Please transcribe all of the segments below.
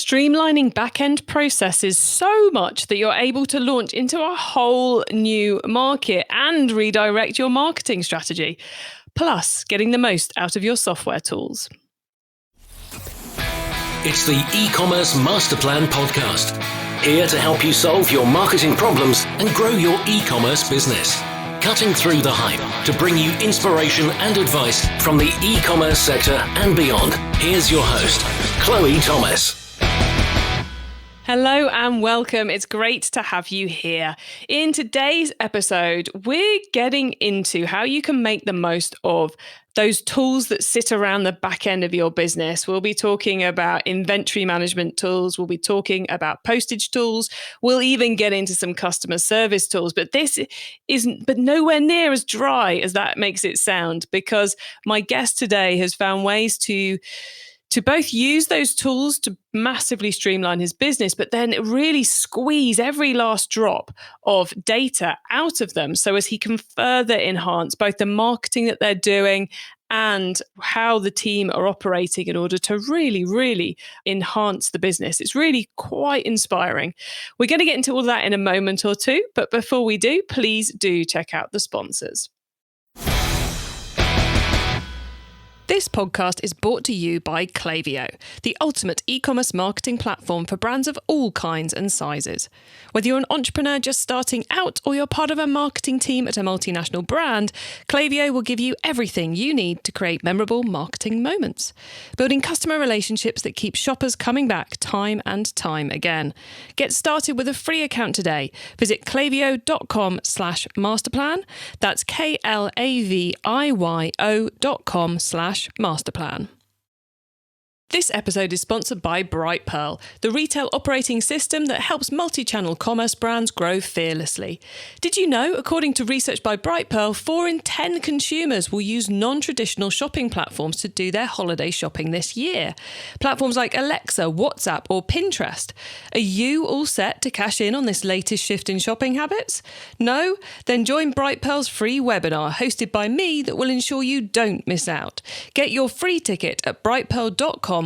streamlining back-end processes so much that you're able to launch into a whole new market and redirect your marketing strategy, plus getting the most out of your software tools. It's the E-commerce Master Plan podcast, here to help you solve your marketing problems and grow your e-commerce business. Cutting through the hype to bring you inspiration and advice from the e-commerce sector and beyond. Here's your host, Chloe Thomas. Hello and welcome. It's great to have you here. In today's episode, we're getting into how you can make the most of those tools that sit around the back end of your business. We'll be talking about inventory management tools. We'll be talking about postage tools. We'll even get into some customer service tools. But this isn't, but nowhere near as dry as that makes it sound, because my guest today has found ways to both use those tools to massively streamline his business, but then really squeeze every last drop of data out of them so as he can further enhance both the marketing that they're doing and how the team are operating in order to really, really enhance the business. It's really quite inspiring. We're going to get into all that in a moment or two, but before we do, please do check out the sponsors. This podcast is brought to you by Klaviyo, the ultimate e-commerce marketing platform for brands of all kinds and sizes. Whether you're an entrepreneur just starting out or you're part of a marketing team at a multinational brand, Klaviyo will give you everything you need to create memorable marketing moments, building customer relationships that keep shoppers coming back time and time again. Get started with a free account today. Visit klaviyo.com/masterplan. That's KLAVIYO.com/masterplan. This episode is sponsored by Brightpearl, the retail operating system that helps multi-channel commerce brands grow fearlessly. Did you know, according to research by Brightpearl, 4 in 10 consumers will use non-traditional shopping platforms to do their holiday shopping this year? Platforms like Alexa, WhatsApp, or Pinterest. Are you all set to cash in on this latest shift in shopping habits? No? Then join Brightpearl's free webinar hosted by me that will ensure you don't miss out. Get your free ticket at brightpearl.com/masterplan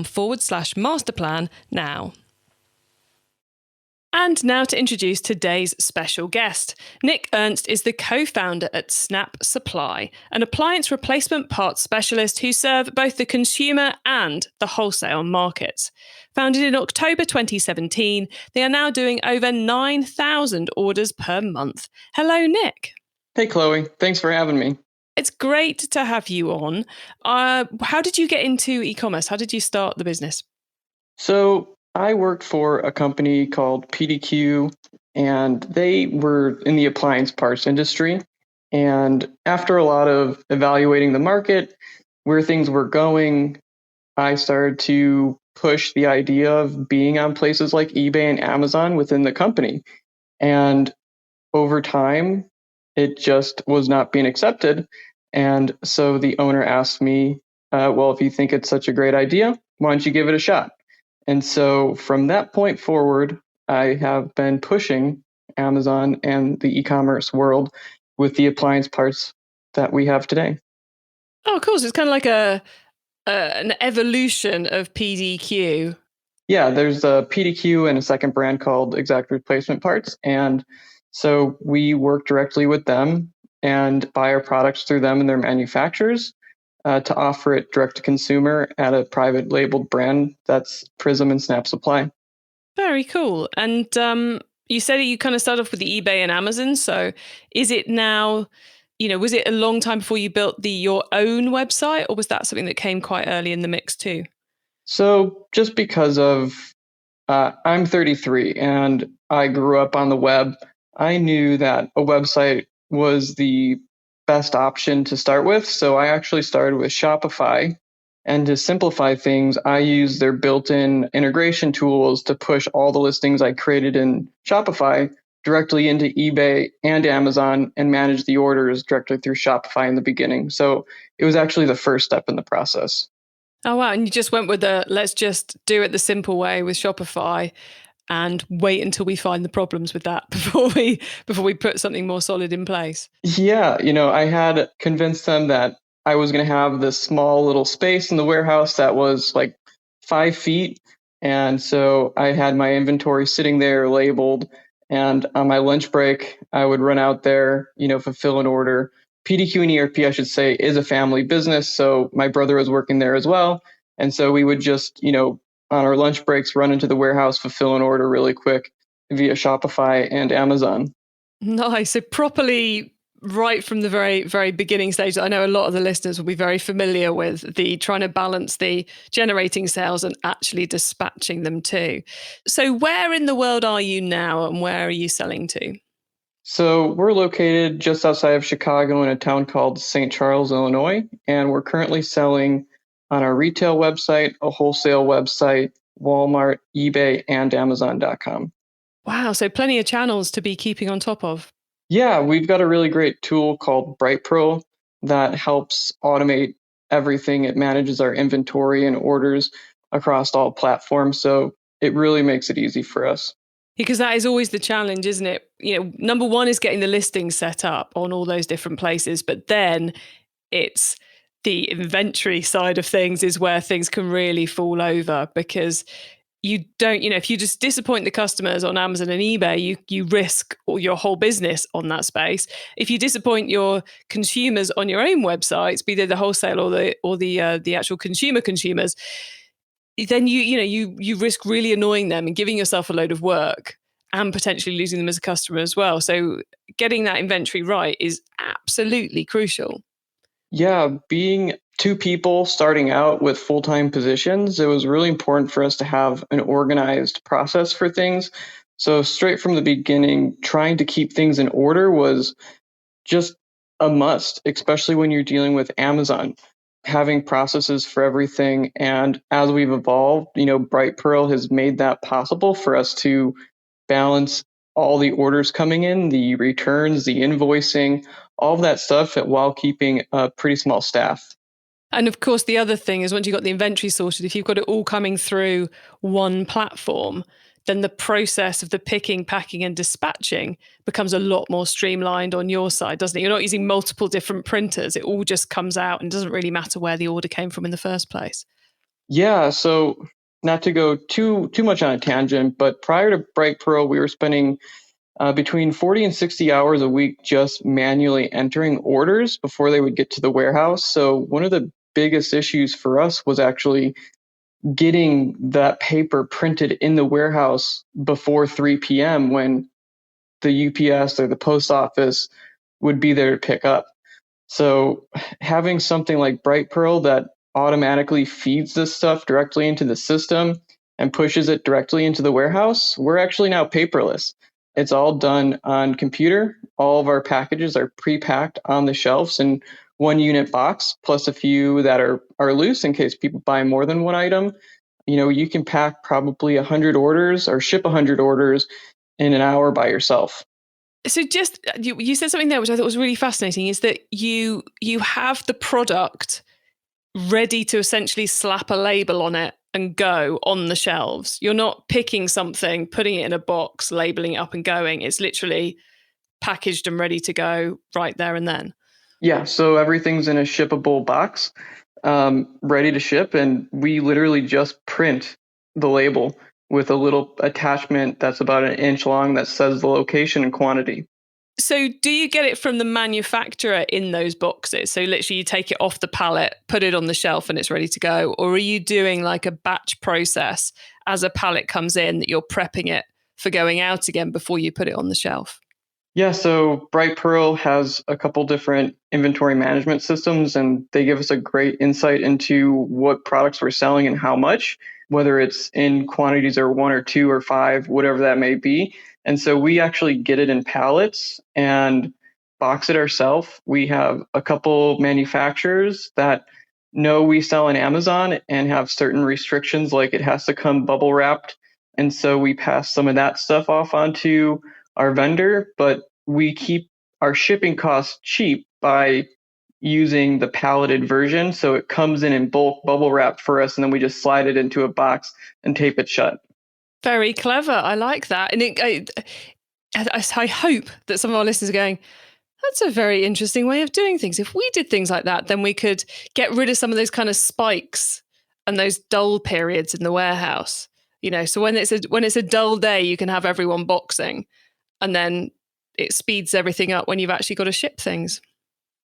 now. And now to introduce today's special guest. Nick Ernst is the co-founder at Snap Supply, an appliance replacement parts specialist who serve both the consumer and the wholesale markets. Founded in October 2017, they are now doing over 9,000 orders per month. Hello, Nick. Hey, Chloe. Thanks for having me. It's great to have you on. How did you get into e-commerce? How did you start the business? So I worked for a company called PDQ, and they were in the appliance parts industry. And after a lot of evaluating the market, where things were going, I started to push the idea of being on places like eBay and Amazon within the company. And over time, it just was not being accepted. And so the owner asked me, well, if you think it's such a great idea, why don't you give it a shot? And so from that point forward, I have been pushing Amazon and the e-commerce world with the appliance parts that we have today. Oh, of course. It's kind of like an evolution of PDQ. Yeah, there's a PDQ and a second brand called Exact Replacement Parts. And so we work directly with them and buy our products through them and their manufacturers to offer it direct to consumer at a private labeled brand that's Prism and Snap Supply. Very cool. And you said that you kind of started off with the eBay and Amazon. So is it now, was it a long time before you built your own website, or was that something that came quite early in the mix too? So just because of I'm 33 and I grew up on the web, I knew that a website was the best option to start with. So I actually started with Shopify. And to simplify things, I use their built-in integration tools to push all the listings I created in Shopify directly into eBay and Amazon and manage the orders directly through Shopify in the beginning. So it was actually the first step in the process. Oh, wow. And you just went with let's just do it the simple way with Shopify and wait until we find the problems with that before we put something more solid in place. Yeah, I had convinced them that I was going to have this small little space in the warehouse that was like 5 feet And so I had my inventory sitting there labeled. And on my lunch break, I would run out there, fulfill an order. PDQ and ERP, I should say, is a family business. So my brother was working there as well. And so we would just, on our lunch breaks, run into the warehouse, fulfill an order really quick via Shopify and Amazon. Nice. So properly right from the very, very beginning stage. I know a lot of the listeners will be very familiar with the trying to balance the generating sales and actually dispatching them too. So where in the world are you now and where are you selling to? So we're located just outside of Chicago in a town called St. Charles, Illinois, and we're currently selling on our retail website, a wholesale website, Walmart, eBay, and Amazon.com. Wow, so plenty of channels to be keeping on top of. Yeah, we've got a really great tool called BrightPro that helps automate everything. It manages our inventory and orders across all platforms, so it really makes it easy for us. Because that is always the challenge, isn't it? Number one is getting the listing set up on all those different places, but then it's the inventory side of things is where things can really fall over because you don't, if you just disappoint the customers on Amazon and eBay, you risk your whole business on that space. If you disappoint your consumers on your own websites, be they the wholesale or the actual consumers, then you risk really annoying them and giving yourself a load of work and potentially losing them as a customer as well. So getting that inventory right is absolutely crucial. Yeah, being two people starting out with full-time positions, it was really important for us to have an organized process for things. So straight from the beginning, trying to keep things in order was just a must, especially when you're dealing with Amazon. Having processes for everything. And as we've evolved, Bright Pearl has made that possible for us to balance all the orders coming in, the returns, the invoicing, all of that stuff while keeping a pretty small staff. And of course, the other thing is once you've got the inventory sorted, if you've got it all coming through one platform, then the process of the picking, packing, and dispatching becomes a lot more streamlined on your side, doesn't it? You're not using multiple different printers. It all just comes out and doesn't really matter where the order came from in the first place. Yeah, so not to go too much on a tangent, but prior to Bright Pearl, we were spending between 40 and 60 hours a week just manually entering orders before they would get to the warehouse. So one of the biggest issues for us was actually getting that paper printed in the warehouse before 3 p.m. when the UPS or the post office would be there to pick up. So having something like Bright Pearl that automatically feeds this stuff directly into the system and pushes it directly into the warehouse, we're actually now paperless. It's all done on computer. All of our packages are pre-packed on the shelves in one unit box, plus a few that are loose in case people buy more than one item. You can pack probably 100 orders or ship 100 orders in an hour by yourself. So just you said something there which I thought was really fascinating is that you have the product ready to essentially slap a label on it and go on the shelves. You're not picking something, putting it in a box, labeling it up and going. It's literally packaged and ready to go right there and then. Yeah, so everything's in a shippable box, ready to ship, and we literally just print the label with a little attachment that's about an inch long that says the location and quantity. So do you get it from the manufacturer in those boxes? So literally you take it off the pallet, put it on the shelf and it's ready to go? Or are you doing like a batch process as a pallet comes in that you're prepping it for going out again before you put it on the shelf? Yeah, so Bright Pearl has a couple different inventory management systems, and they give us a great insight into what products we're selling and how much, whether it's in quantities or 1 or 2 or 5, whatever that may be. And so we actually get it in pallets and box it ourselves. We have a couple manufacturers that know we sell on Amazon and have certain restrictions, like it has to come bubble wrapped. And so we pass some of that stuff off onto our vendor, but we keep our shipping costs cheap by using the palleted version. So it comes in bulk bubble wrapped for us, and then we just slide it into a box and tape it shut. Very clever. I like that. And I hope that some of our listeners are going, that's a very interesting way of doing things. If we did things like that, then we could get rid of some of those kind of spikes and those dull periods in the warehouse. So when it's a dull day, you can have everyone boxing, and then it speeds everything up when you've actually got to ship things.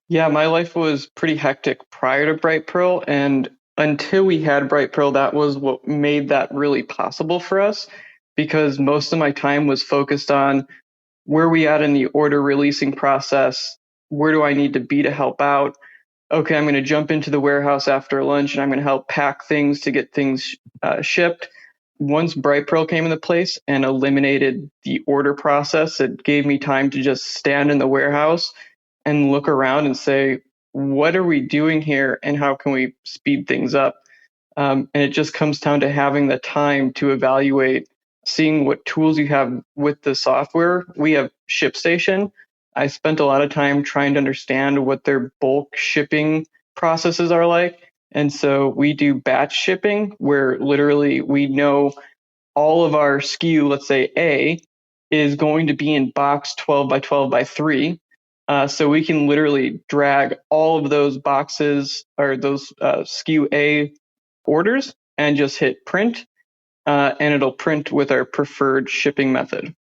Yeah, my life was pretty hectic prior to Bright Pearl, and until we had Bright Pearl, that was what made that really possible for us, because most of my time was focused on where we at in the order releasing process, where do I need to be to help out. Okay, I'm going to jump into the warehouse after lunch and I'm going to help pack things to get things shipped. Once Bright Pearl came into place and eliminated the order process, it gave me time to just stand in the warehouse and look around and say, what are we doing here and how can we speed things up? And it just comes down to having the time to evaluate, seeing what tools you have with the software. We have ShipStation. I spent a lot of time trying to understand what their bulk shipping processes are like. And so we do batch shipping, where literally we know all of our SKU, let's say A, is going to be in box 12 by 12 by 3. So we can literally drag all of those boxes or those SKU A orders and just hit print, and it'll print with our preferred shipping method.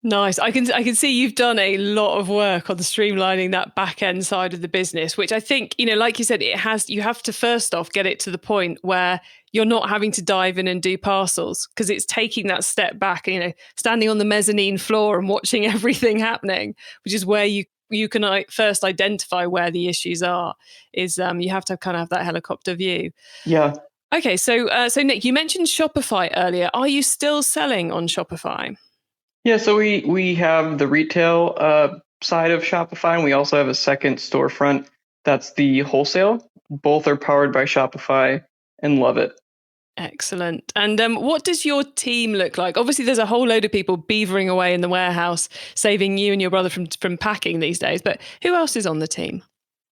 Nice. I can see you've done a lot of work on streamlining that back end side of the business, which I think, like you said, you have to first off get it to the point where you're not having to dive in and do parcels, because it's taking that step back, standing on the mezzanine floor and watching everything happening, which is where you can first identify where the issues are. Is you have to kind of have that helicopter view. Yeah. Okay, so Nick, you mentioned Shopify earlier. Are you still selling on Shopify? Yeah, so we have the retail side of Shopify, and we also have a second storefront that's the wholesale. Both are powered by Shopify and love it. Excellent. And what does your team look like? Obviously, there's a whole load of people beavering away in the warehouse, saving you and your brother from packing these days. But who else is on the team?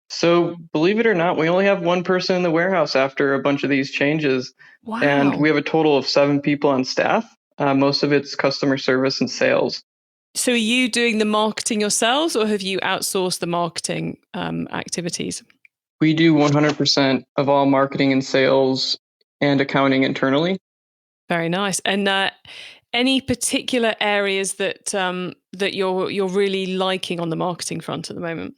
So believe it or not, we only have one person in the warehouse after a bunch of these changes. Wow. And we have a total of 7 people on staff. Most of it's customer service and sales. So are you doing the marketing yourselves, or have you outsourced the marketing activities? We do 100% of all marketing and sales and accounting internally. Very nice. And any particular areas that that you're really liking on the marketing front at the moment?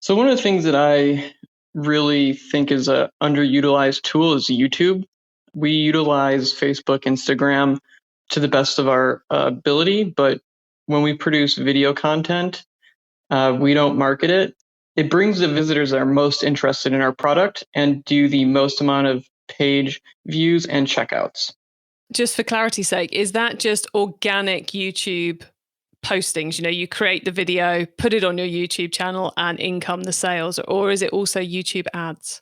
So one of the things that I really think is a underutilized tool is YouTube. We utilize Facebook, Instagram to the best of our ability, but when we produce video content, we don't market it. It brings the visitors that are most interested in our product and do the most amount of page views and checkouts. Just for clarity's sake, is that just organic YouTube postings? You create the video, put it on your YouTube channel, and income the sales, or is it also YouTube ads?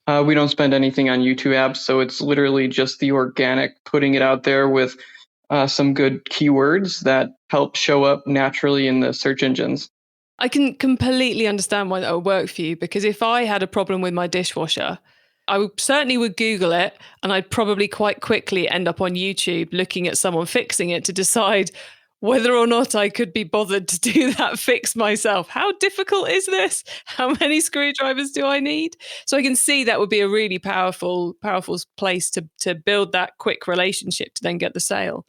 We don't spend anything on YouTube ads, so it's literally just the organic, putting it out there with some good keywords that help show up naturally in the search engines. I can completely understand why that would work for you, because if I had a problem with my dishwasher, I certainly would Google it, and I'd probably quite quickly end up on YouTube looking at someone fixing it to decide whether or not I could be bothered to do that fix myself. How difficult is this? How many screwdrivers do I need? So I can see that would be a really powerful place to build that quick relationship to then get the sale.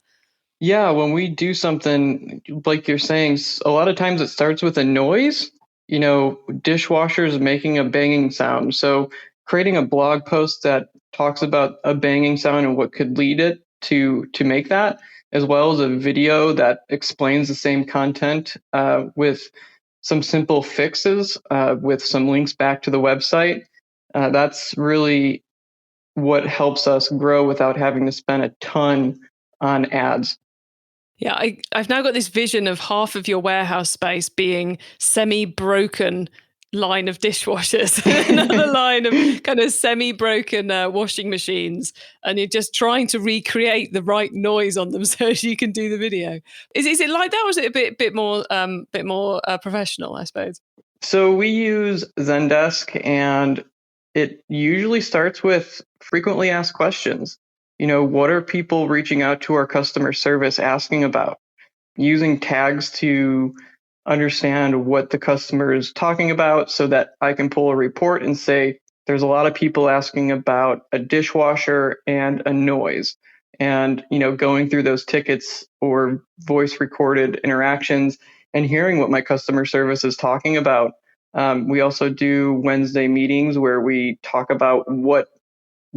Yeah, when we do something like you're saying, a lot of times it starts with a noise, dishwashers making a banging sound. So creating a blog post that talks about a banging sound and what could lead it to make that, as well as a video that explains the same content with some simple fixes, with some links back to the website. That's really what helps us grow without having to spend a ton on ads. Yeah, I've now got this vision of half of your warehouse space being semi-broken line of dishwashers, another line of kind of semi-broken washing machines, and you're just trying to recreate the right noise on them so you can do the video. Is it like that, or is it a bit more professional, I suppose? So we use Zendesk, and it usually starts with frequently asked questions. What are people reaching out to our customer service asking about? Using tags to understand what the customer is talking about so that I can pull a report and say, there's a lot of people asking about a dishwasher and a noise. and, going through those tickets or voice recorded interactions and hearing what my customer service is talking about. We also do Wednesday meetings where we talk about what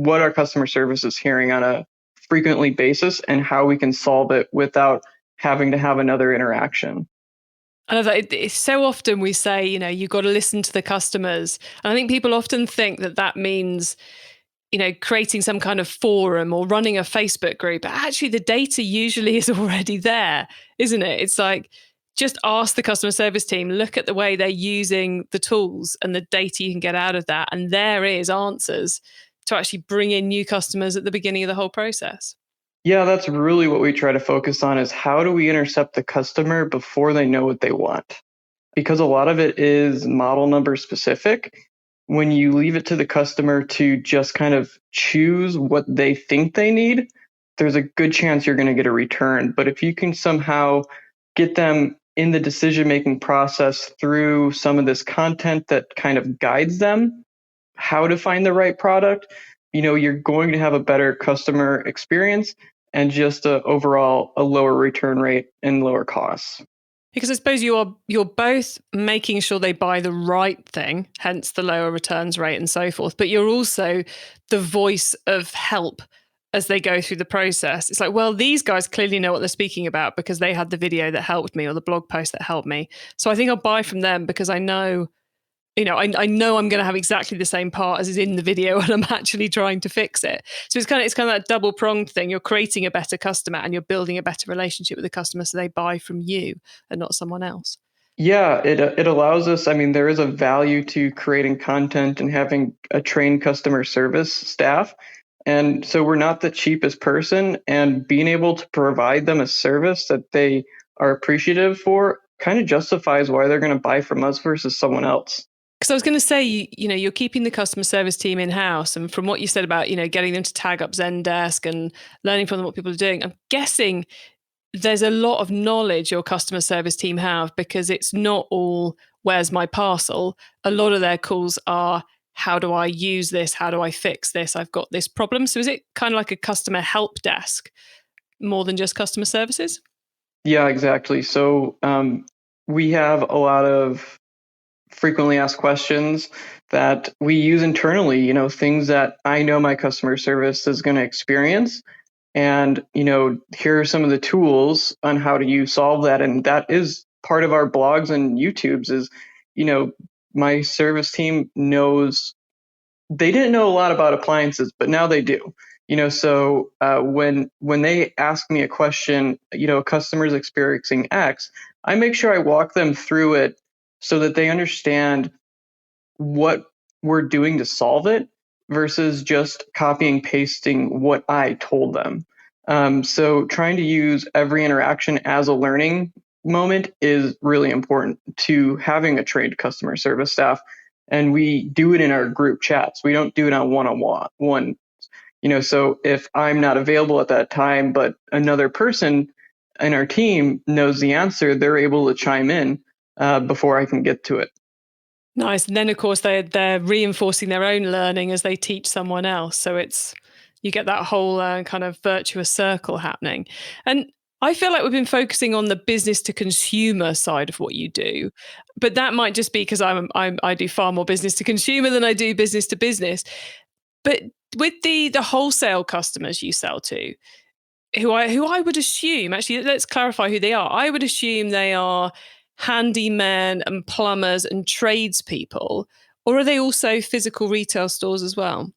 our customer service is hearing on a frequently basis and how we can solve it without having to have another interaction. I love that. It's so often we say, you've got to listen to the customers. And I think people often think that means, creating some kind of forum or running a Facebook group. But actually, the data usually is already there, isn't it? It's like, just ask the customer service team, look at the way they're using the tools and the data you can get out of that. And there is answers to actually bring in new customers at the beginning of the whole process. Yeah, that's really what we try to focus on is how do we intercept the customer before they know what they want? Because a lot of it is model number specific. When you leave it to the customer to just kind of choose what they think they need, there's a good chance you're going to get a return. But if you can somehow get them in the decision-making process through some of this content that kind of guides them how to find the right product, you're going to have a better customer experience and just overall a lower return rate and lower costs. Because I suppose you're both making sure they buy the right thing, hence the lower returns rate and so forth, but you're also the voice of help as they go through the process. It's like, well, these guys clearly know what they're speaking about because they had the video that helped me or the blog post that helped me. So I think I'll buy from them because I know, I know I'm going to have exactly the same part as is in the video and I'm actually trying to fix it. So it's kind of that double pronged thing. You're creating a better customer and you're building a better relationship with the customer so they buy from you and not someone else. Yeah, it allows us, there is a value to creating content and having a trained customer service staff. And so we're not the cheapest person, and being able to provide them a service that they are appreciative for kind of justifies why they're going to buy from us versus someone else. Because I was going to say, you're keeping the customer service team in-house. And from what you said about, getting them to tag up Zendesk and learning from them what people are doing, I'm guessing there's a lot of knowledge your customer service team have because it's not all, where's my parcel? A lot of their calls are, how do I use this? How do I fix this? I've got this problem. So is it kind of like a customer help desk more than just customer services? Yeah, exactly. So we have a lot of frequently asked questions that we use internally, things that I know my customer service is going to experience. And, here are some of the tools on how do you solve that. And that is part of our blogs and YouTubes is, my service team knows they didn't know a lot about appliances, but now they do. So when they ask me a question, a customer's experiencing X, I make sure I walk them through it so that they understand what we're doing to solve it versus just copying pasting what I told them. So trying to use every interaction as a learning moment is really important to having a trained customer service staff. And we do it in our group chats. We don't do it on one-on-one. So if I'm not available at that time, but another person in our team knows the answer, they're able to chime in before I can get to it. Nice. And then, of course, they're reinforcing their own learning as they teach someone else. So you get that whole kind of virtuous circle happening. And I feel like we've been focusing on the business to consumer side of what you do, but that might just be because I do far more business to consumer than I do business to business. But with the wholesale customers you sell to, who I would assume, actually, let's clarify who they are. I would assume they are handymen and plumbers and tradespeople, or are they also physical retail stores as well?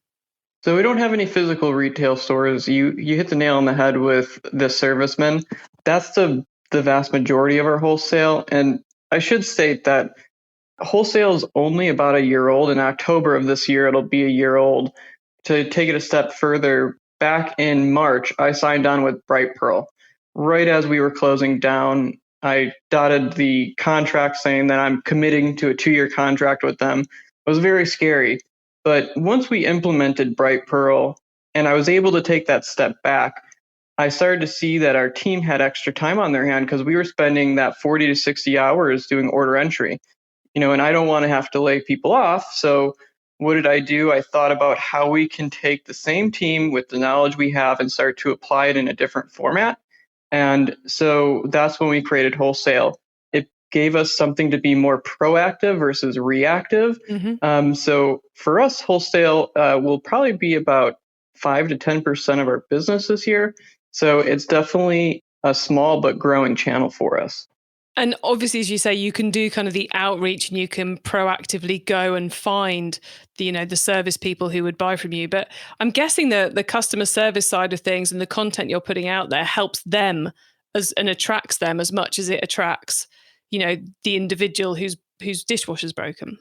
So we don't have any physical retail stores. You hit the nail on the head with the servicemen. That's the vast majority of our wholesale. And I should state that wholesale is only about a year old. In October of this year, it'll be a year old. To take it a step further, back in March, I signed on with Bright Pearl. Right as we were closing down, I dotted the contract saying that I'm committing to a 2-year contract with them. It was very scary. But once we implemented Bright Pearl and I was able to take that step back, I started to see that our team had extra time on their hand because we were spending that 40 to 60 hours doing order entry. And I don't want to have to lay people off. So what did I do? I thought about how we can take the same team with the knowledge we have and start to apply it in a different format. And so that's when we created Wholesale. It gave us something to be more proactive versus reactive. So for us, Wholesale will probably be about 5 to 10% of our business this year. So it's definitely a small but growing channel for us. And obviously, as you say, you can do kind of the outreach and you can proactively go and find the service people who would buy from you. But I'm guessing the customer service side of things and the content you're putting out there helps them and attracts them as much as it attracts, the individual whose dishwasher's broken.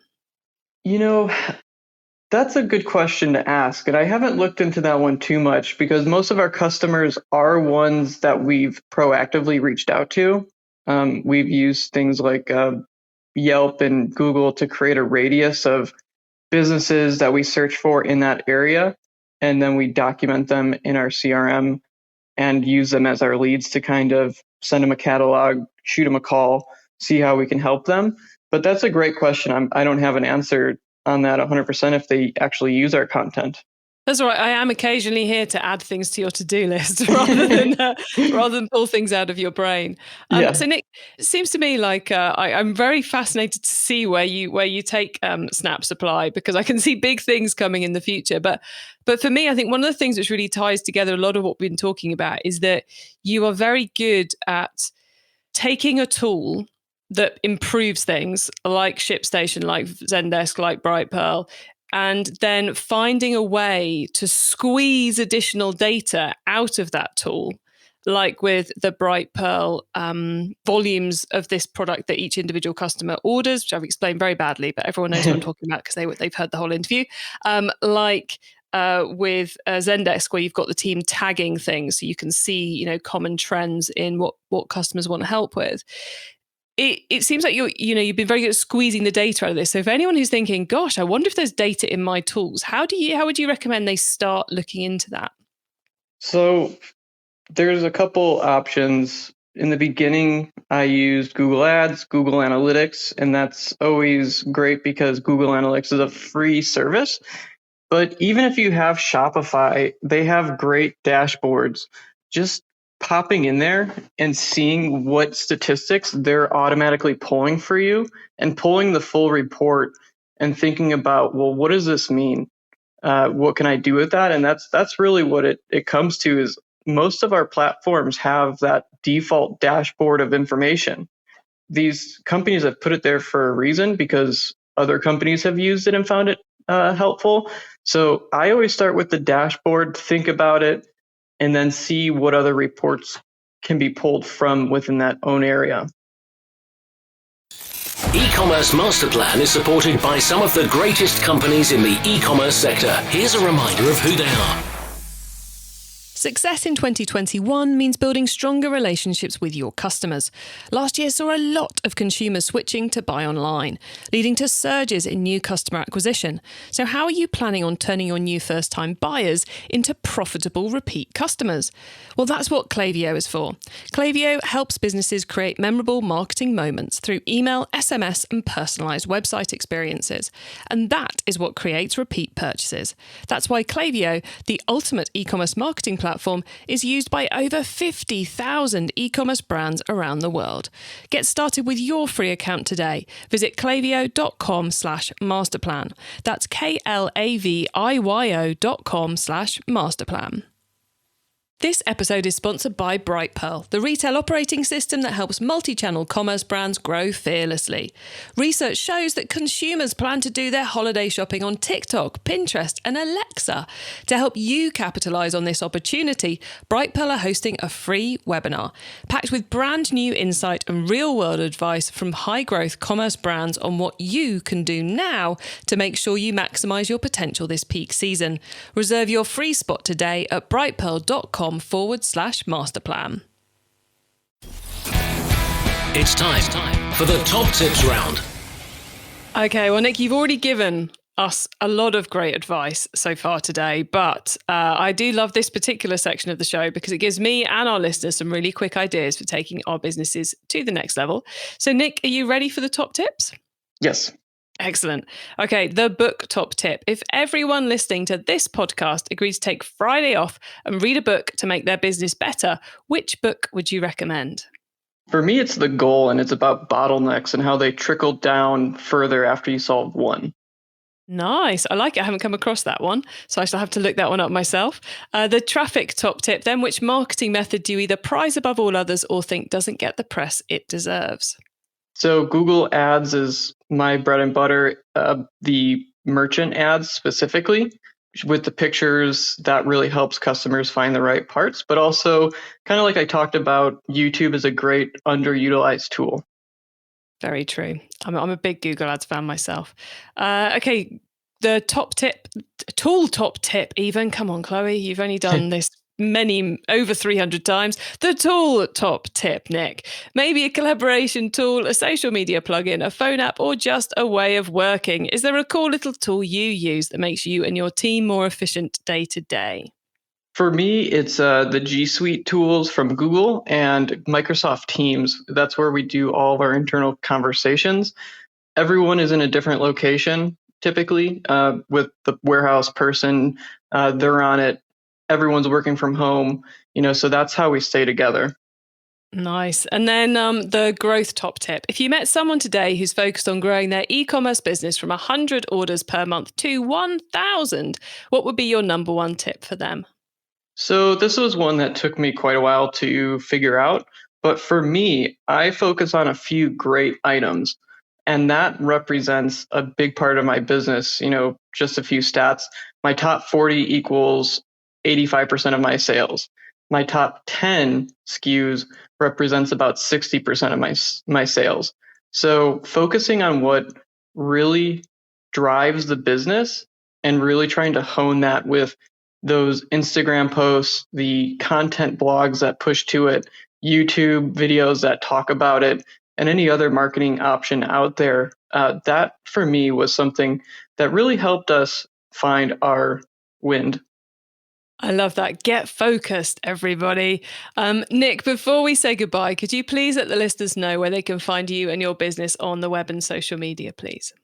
That's a good question to ask. And I haven't looked into that one too much because most of our customers are ones that we've proactively reached out to. We've used things like Yelp and Google to create a radius of businesses that we search for in that area. And then we document them in our CRM and use them as our leads to kind of send them a catalog, shoot them a call, see how we can help them. But that's a great question. I don't have an answer on that 100% if they actually use our content. That's all right. I am occasionally here to add things to your to-do list rather than pull things out of your brain. So Nick, it seems to me like I'm very fascinated to see where you take Snap Supply, because I can see big things coming in the future. But for me, I think one of the things which really ties together a lot of what we've been talking about is that you are very good at taking a tool that improves things like ShipStation, like Zendesk, like Brightpearl, and then finding a way to squeeze additional data out of that tool, like with the Brightpearl volumes of this product that each individual customer orders, which I've explained very badly, but everyone knows what I'm talking about because they've heard the whole interview. With Zendesk, where you've got the team tagging things so you can see, common trends in what customers want help with. It seems like you've been very good at squeezing the data out of this. So for anyone who's thinking, gosh, I wonder if there's data in my tools, how would you recommend they start looking into that? So there's a couple options. In the beginning, I used Google Ads, Google Analytics, and that's always great because Google Analytics is a free service. But even if you have Shopify, they have great dashboards. Just popping in there and seeing what statistics they're automatically pulling for you and pulling the full report and thinking about, well, what does this mean? What can I do with that? And that's really what it comes to, is most of our platforms have that default dashboard of information. These companies have put it there for a reason because other companies have used it and found it helpful. So I always start with the dashboard, think about it, and then see what other reports can be pulled from within that own area. E-commerce Master Plan is supported by some of the greatest companies in the e-commerce sector. Here's a reminder of who they are. Success in 2021 means building stronger relationships with your customers. Last year saw a lot of consumers switching to buy online, leading to surges in new customer acquisition. So how are you planning on turning your new first-time buyers into profitable repeat customers? Well, that's what Klaviyo is for. Klaviyo helps businesses create memorable marketing moments through email, SMS, and personalized website experiences. And that is what creates repeat purchases. That's why Klaviyo, the ultimate e-commerce marketing platform, is used by over 50,000 e-commerce brands around the world. Get started with your free account today. Visit klaviyo.com/masterplan. That's klaviyo.com/masterplan. This episode is sponsored by Brightpearl, the retail operating system that helps multi-channel commerce brands grow fearlessly. Research shows that consumers plan to do their holiday shopping on TikTok, Pinterest, and Alexa. To help you capitalize on this opportunity, Brightpearl are hosting a free webinar packed with brand new insight and real-world advice from high-growth commerce brands on what you can do now to make sure you maximize your potential this peak season. Reserve your free spot today at brightpearl.com/masterplan. It's time for the top tips round. Okay, well, Nick, you've already given us a lot of great advice so far today, but I do love this particular section of the show because it gives me and our listeners some really quick ideas for taking our businesses to the next level. So, Nick, are you ready for the top tips? Yes. Excellent. Okay, the book top tip. If everyone listening to this podcast agrees to take Friday off and read a book to make their business better, which book would you recommend? For me, it's The Goal, and it's about bottlenecks and how they trickle down further after you solve one. Nice. I like it. I haven't come across that one, so I shall have to look that one up myself. The traffic top tip, then, which marketing method do you either prize above all others or think doesn't get the press it deserves? So Google Ads is my bread and butter. The merchant ads specifically, with the pictures, that really helps customers find the right parts. But also, kind of like I talked about, YouTube is a great underutilized tool. Very true. I'm a big Google Ads fan myself. Okay, the top tip, tool top tip even. Come on, Chloe, you've only done this over 300 times. The tool top tip, Nick. Maybe a collaboration tool, a social media plugin, a phone app, or just a way of working. Is there a cool little tool you use that makes you and your team more efficient day to day? For me, it's the G Suite tools from Google and Microsoft Teams. That's where we do all of our internal conversations. Everyone is in a different location, typically, with the warehouse person. They're on it. Everyone's working from home, so that's how we stay together. Nice. And then the growth top tip. If you met someone today who's focused on growing their e-commerce business from 100 orders per month to 1,000, what would be your number one tip for them? So this was one that took me quite a while to figure out. But for me, I focus on a few great items. And that represents a big part of my business. Just a few stats. My top 40 equals 85% of my sales. My top 10 SKUs represents about 60% of my sales. So focusing on what really drives the business and really trying to hone that with those Instagram posts, the content blogs that push to it, YouTube videos that talk about it, and any other marketing option out there, that for me was something that really helped us find our wind. I love that. Get focused, everybody. Nick, before we say goodbye, could you please let the listeners know where they can find you and your business on the web and social media, please?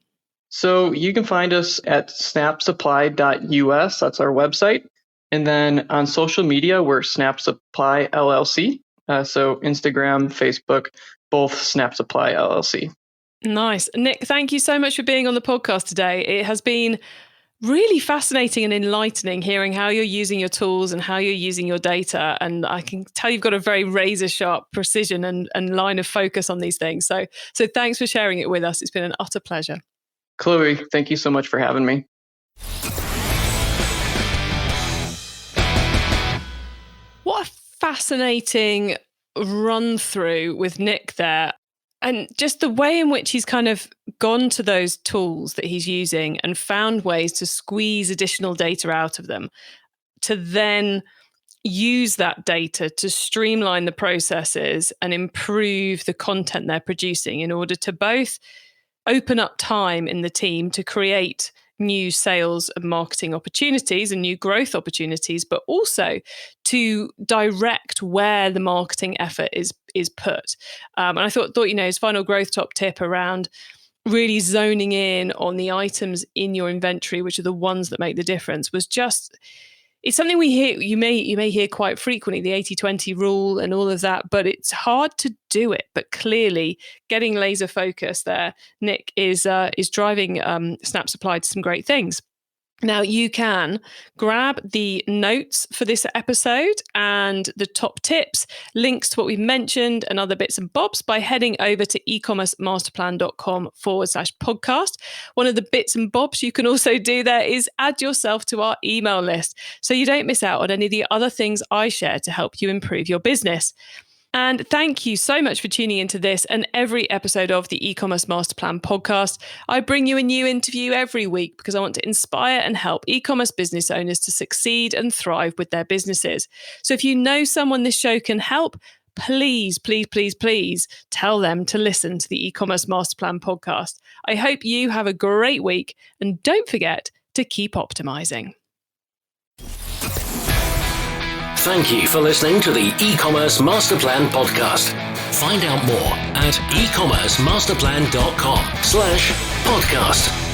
So you can find us at snapsupply.us. That's our website. And then on social media, we're Snap Supply LLC. So Instagram, Facebook, both Snap Supply LLC. Nice. Nick, thank you so much for being on the podcast today. It has been really fascinating and enlightening hearing how you're using your tools and how you're using your data. And I can tell you've got a very razor sharp precision and line of focus on these things. So thanks for sharing it with us. It's been an utter pleasure. Chloe, thank you so much for having me. What a fascinating run through with Nick there. And just the way in which he's kind of gone to those tools that he's using and found ways to squeeze additional data out of them, to then use that data to streamline the processes and improve the content they're producing in order to both open up time in the team to create new sales and marketing opportunities and new growth opportunities, but also to direct where the marketing effort is put. And I thought his final growth top tip around really zoning in on the items in your inventory, which are the ones that make the difference, was just, it's something we hear, you may hear quite frequently, the 80-20 rule and all of that, but it's hard to do it. But clearly getting laser focused there, Nick, is driving Snap Supply to some great things. Now, you can grab the notes for this episode and the top tips, links to what we've mentioned and other bits and bobs by heading over to ecommercemasterplan.com/podcast. One of the bits and bobs you can also do there is add yourself to our email list so you don't miss out on any of the other things I share to help you improve your business. And thank you so much for tuning into this and every episode of the E-commerce Master Plan podcast. I bring you a new interview every week because I want to inspire and help e-commerce business owners to succeed and thrive with their businesses. So if you know someone this show can help, please, please, please, please tell them to listen to the E-commerce Master Plan podcast. I hope you have a great week and don't forget to keep optimizing. Thank you for listening to the E-commerce Master Plan podcast. Find out more at ecommercemasterplan.com/podcast.